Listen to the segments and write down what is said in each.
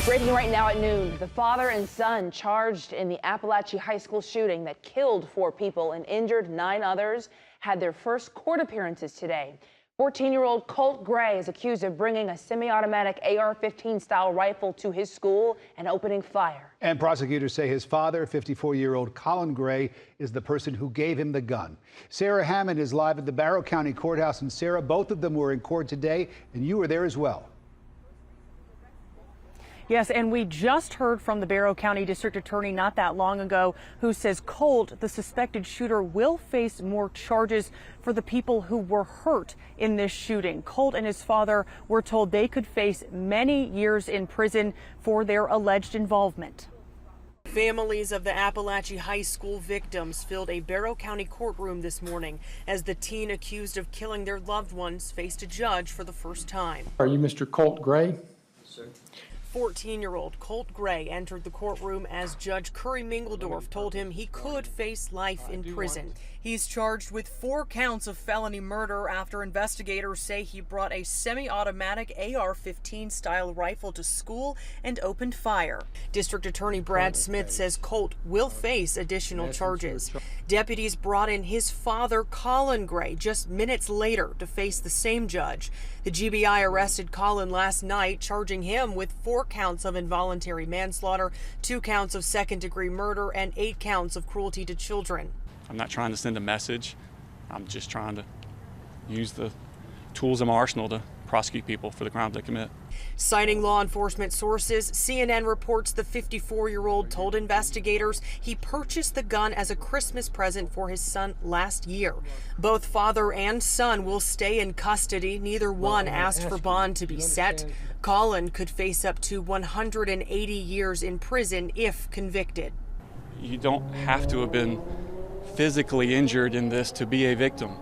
Breaking right now at noon, the father and son charged in the Apalachee high school shooting that killed 4 people and injured 9 others had their first court appearances today. 14-year-old Colt Gray is accused of bringing a semi-automatic AR-15 style rifle to his school and opening fire. And prosecutors say his father, 54-year-old Colin Gray, is the person who gave him the gun. Sarah Hammond is live at the Barrow County Courthouse. And Sarah, both of them were in court today, and you were there as well. Yes, and we just heard from the Barrow County District Attorney not that long ago, who says Colt, the suspected shooter, will face more charges for the people who were hurt in this shooting. Colt and his father were told they could face many years in prison for their alleged involvement. Families of the Apalachee High School victims filled a Barrow County courtroom this morning as the teen accused of killing their loved ones faced a judge for the first time. Are you Mr. Colt Gray? Sir. 14-year-old Colt Gray entered the courtroom as Judge Curry Mingledorf told him he could face life in prison. He's charged with 4 counts of felony murder after investigators say he brought a semi-automatic AR-15 style rifle to school and opened fire. District Attorney Brad Smith says Colt will face additional charges. Deputies brought in his father, Colin Gray, just minutes later to face the same judge. The GBI arrested Colin last night, charging him with 4 counts of involuntary manslaughter, 2 counts of second-degree murder, and 8 counts of cruelty to children. I'm not trying to send a message. I'm just trying to use the tools in my arsenal to prosecute people for the crimes they commit. Citing law enforcement sources, CNN reports the 54-year-old told investigators he purchased the gun as a Christmas present for his son last year. Both father and son will stay in custody. Neither one asked for bond to be set. Colin could face up to 180 years in prison if convicted. You don't have to have been physically injured in this to be a victim.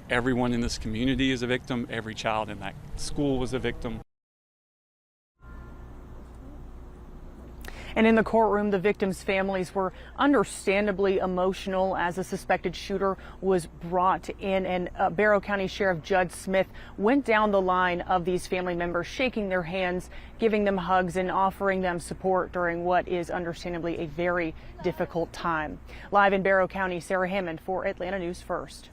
Everyone in this community is a victim. Every child in that school was a victim. And in the courtroom, the victims' families were understandably emotional as a suspected shooter was brought in. And Barrow County Sheriff Judd Smith went down the line of these family members, shaking their hands, giving them hugs, and offering them support during what is understandably a very difficult time. Live in Barrow County, Sarah Hammond for Atlanta News First.